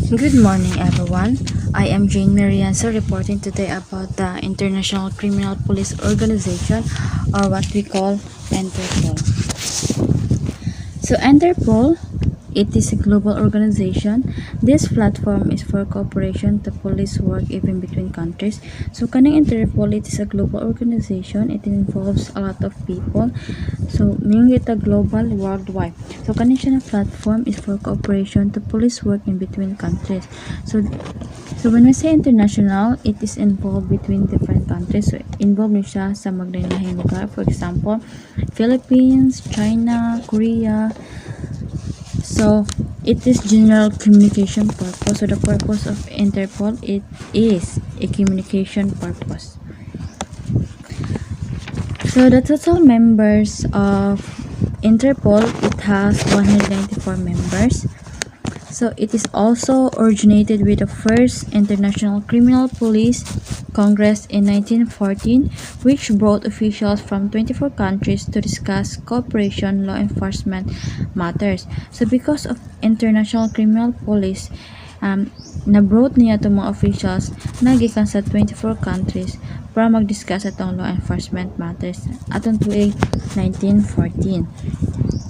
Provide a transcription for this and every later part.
Good morning, everyone. I am Jane Marianza reporting today about the International Criminal Police Organization, or what we call Interpol. So, Interpol, it is a global organization. This platform is for cooperation to police work even between countries. So, kaning Interpol, it is a global organization. It involves a lot of people. So, meaning it a global, worldwide. So, kaning siya na platform is for cooperation to police work in between countries. So when we say international, it is involved between different countries. So, involved din siya sa maglain-lahing lugar. For example, Philippines, China, Korea. So, it is general communication purpose. So, the purpose of Interpol, it is a communication purpose. So, the total members of Interpol, it has 194 members. So it is also originated with the first International Criminal Police Congress in 1914, which brought officials from 24 countries to discuss cooperation law enforcement matters. So because of International Criminal Police, na-brought niya itong mga officials na gikan sa 24 countries para mag-discuss atong law enforcement matters atong tuig 1914.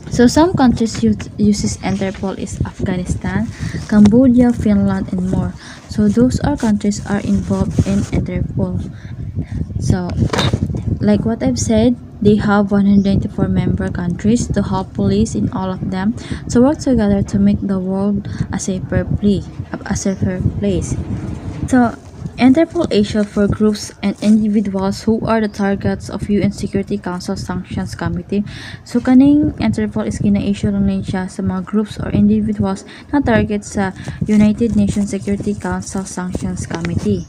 So some countries uses Interpol is Afghanistan, Cambodia, Finland, and more. So those are countries are involved in Interpol. So like what I've said, they have 194 member countries to help police in all of them to work together to make the world a safer place. So Interpol Asia for groups and individuals who are the targets of UN Security Council Sanctions Committee. So kaning Interpol is gina-issue lang din siya sa mga groups or individuals na target sa United Nations Security Council Sanctions Committee.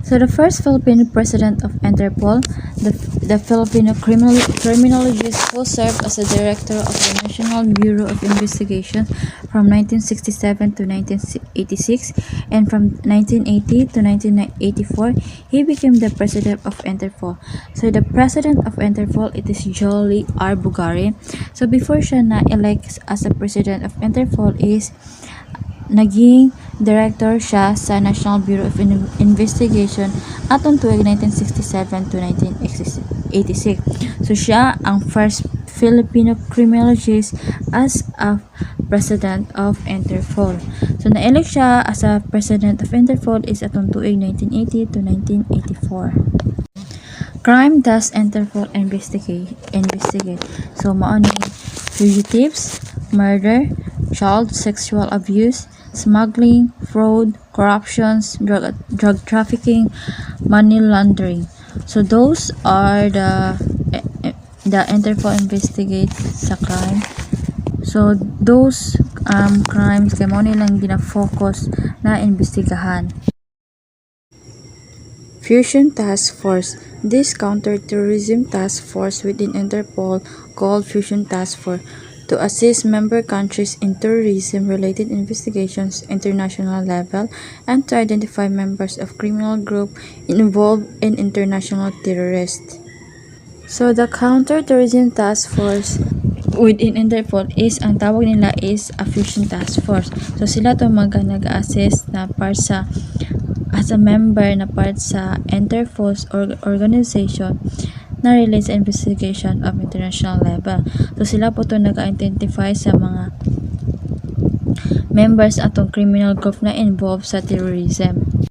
So the first Filipino president of Interpol, the Filipino criminologist who served as the director of the National Bureau of Investigation from 1967 to 1986, and from 1980 to 1984, he became the president of Interpol. So the president of Interpol, it is Jolly R. Bugari. So before siya na-elect as the president of Interpol is naging director siya sa National Bureau of Investigation atong tuig 1967 to 1986. So siya ang first Filipino criminologist as a president of Interpol. So na-elect siya as a president of Interpol is atong tuig 1980 to 1984. Crime does Interpol investigate. So mao ni fugitives, murder, child sexual abuse, smuggling, fraud, corruptions, drug trafficking, money laundering. So those are the Interpol investigate sa crime. So those crimes kay mao nilang gina-focus na investigahan. Fusion Task Force. This counter-terrorism task force within Interpol called Fusion Task Force to assist member countries in terrorism-related investigations international level and to identify members of criminal group involved in international terrorists. So the counter-terrorism task force within Interpol is, ang tawag nila is a fusion task force. So sila to nag-assist na part sa as a member na part sa Interpol organization na relate sa investigation of international level. So sila po to nag-identify sa mga members atong criminal group na involved sa terrorism.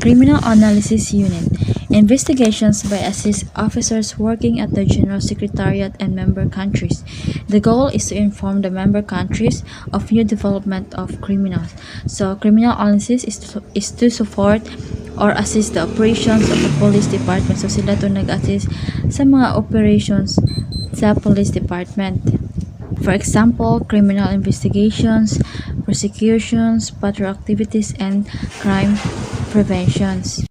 Criminal Analysis Unit. Investigations by assist officers working at the General Secretariat and member countries. The goal is to inform the member countries of new development of criminals. So criminal analysis is to support or assist the operations of the police department. So sila to nag-assist sa mga operations sa police department. For example, criminal investigations, prosecutions, patrol activities, and crime preventions.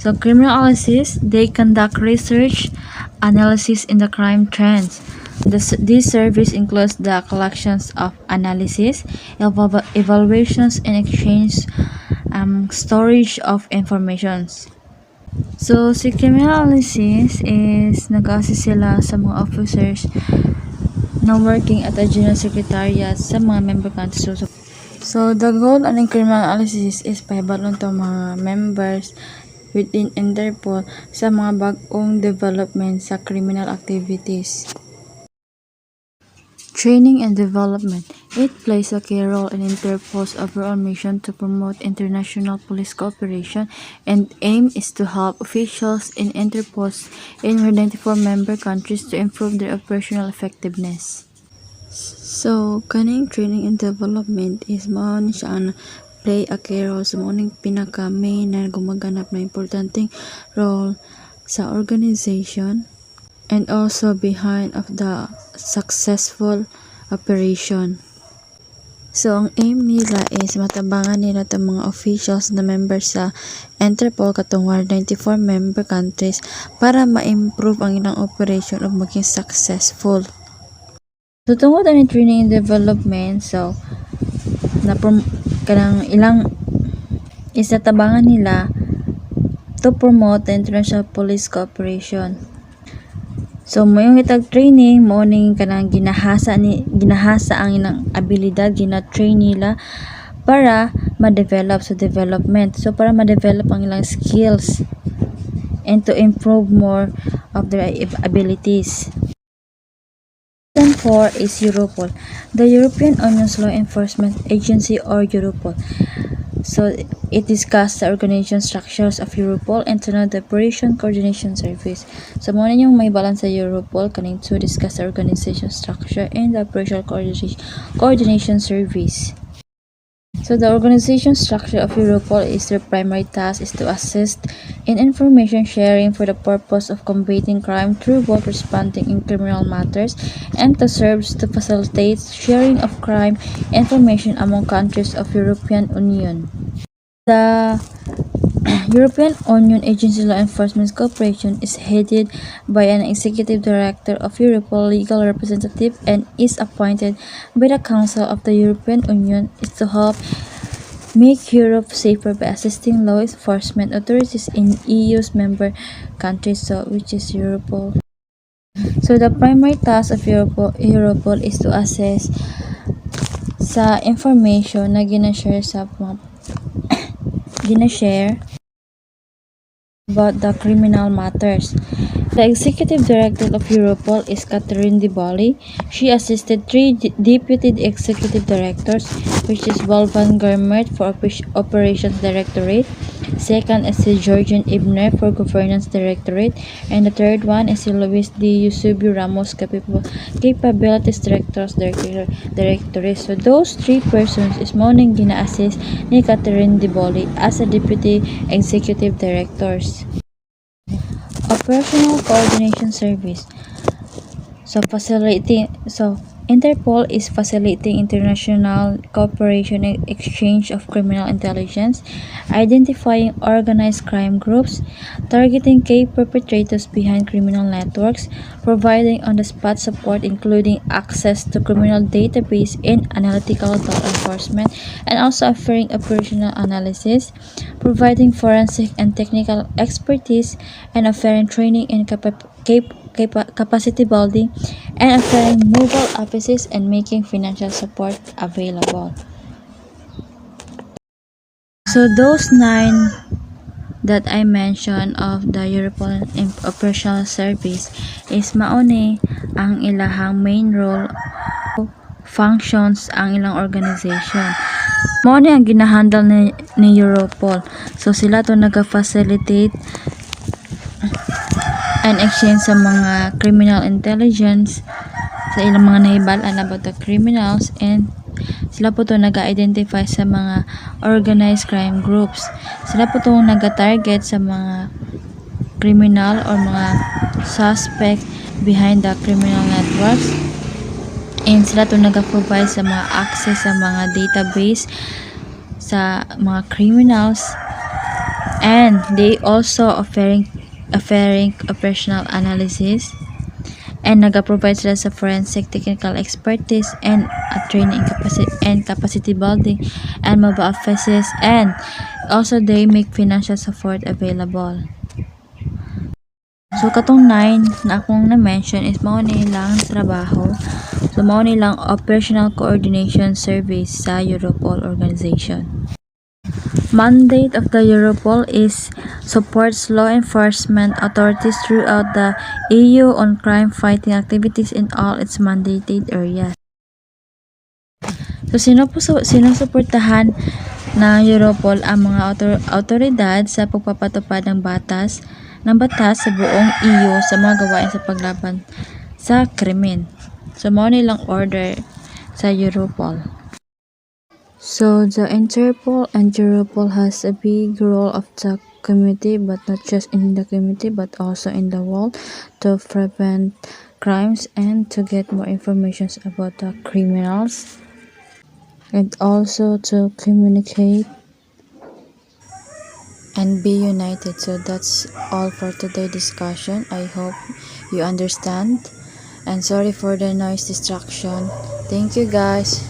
So criminal analysis, they conduct research, analysis in the crime trends. This service includes the collections of analysis, evaluations, and exchange storage of informations. So si criminal analysis is nag-assist sila sa mga officers na working at the General Secretariat sa mga member countries. So So the goal of criminal analysis is pahibalon to mga members within Interpol sa mga bag-ong development sa criminal activities. Training and development. It plays a key role in Interpol's overall mission to promote international police cooperation, and aim is to help officials in Interpol's 94 member countries to improve their operational effectiveness. So, kaning training and development is mao ni siya ang play a key role sa maoning pinaka main na gumaganap na importanteng role sa organization and also behind of the successful operation. So, ang aim nila is matabangan nila itong mga officials na members sa Interpol katong 94 member countries para ma-improve ang ilang operation o maging successful. So, tungkol ang training and development, so, kanang ilang is natabangan nila to promote the international police cooperation. So mo yung itag training mo ning kanang ginahasa ang ilang abilidad gina-train nila para ma-develop sa development. So para ma-develop ang ilang skills and to improve more of their abilities. Reason 4 is Europol, the European Union's law enforcement agency or Europol. So it discusses the organization structures of Europol and to know the operation coordination service. So muna yung may balance sa Europol kaning to discuss the organization structure and the operational coordination service. So the organization structure of Europol is their primary task is to assist in information sharing for the purpose of combating crime through both responding in criminal matters and to serve to facilitate sharing of crime information among countries of European Union. The European Union Agency Law Enforcement Cooperation is headed by an executive director of Europol legal representative and is appointed by the Council of the European Union is to help make Europe safer by assisting law enforcement authorities in EU's member countries, so which is Europol. So the primary task of Europol is to assess sa information na ginashare about the criminal matters. The executive director of Europol is Catherine de Bolle. She assisted 3 deputy executive directors, which is Wolfgang Germert for Operations Directorate. Second is si Georgian Ibner for Governance Directorate. And the third one is si Luis D. Eusebio Ramos Capabilities Directorate. So those 3 persons is morning gina-assist ni Catherine de Bolle as a deputy executive directors. Operational Coordination Service. So Interpol is facilitating international cooperation and exchange of criminal intelligence, identifying organized crime groups, targeting key perpetrators behind criminal networks, providing on-the-spot support including access to criminal database and analytical law enforcement, and also offering operational analysis, providing forensic and technical expertise, and offering training and capacity building, and offering mobile offices and making financial support available. So those 9 that I mentioned of the European Operational Service is mauni ang ilahang main role functions ang ilang organization. Mauni ang ginahandle ni Europol. So sila to naga-facilitate and exchange sa mga criminal intelligence sa ilang mga nahibalaan about the criminals, and sila po to naga-identify sa mga organized crime groups. Sila po to naga-target sa mga criminal or mga suspect behind the criminal networks, and sila to naga-provide sa mga access sa mga database sa mga criminals, and they also offering operational analysis, and naga-provide sila sa forensic technical expertise and training and capacity building and mobile offices, and also they make financial support available. So katong 9 na akong na-mention is mao ni lang trabaho. So mao ni lang Operational Coordination Service sa Europol organization. Mandate of the Europol is supports law enforcement authorities throughout the EU on crime fighting activities in all its mandated areas. So sinusuportahan ng Europol ang mga autoridad sa pagpapatupad ng batas sa buong EU sa mga gawain sa paglaban sa krimen. So mao nilang order sa Europol. So the Interpol and Europol has a big role of the community, but not just in the community but also in the world, to prevent crimes and to get more information about the criminals, and also to communicate and be united. So that's all for today's discussion. I hope you understand, and sorry for the noise distraction. Thank you guys.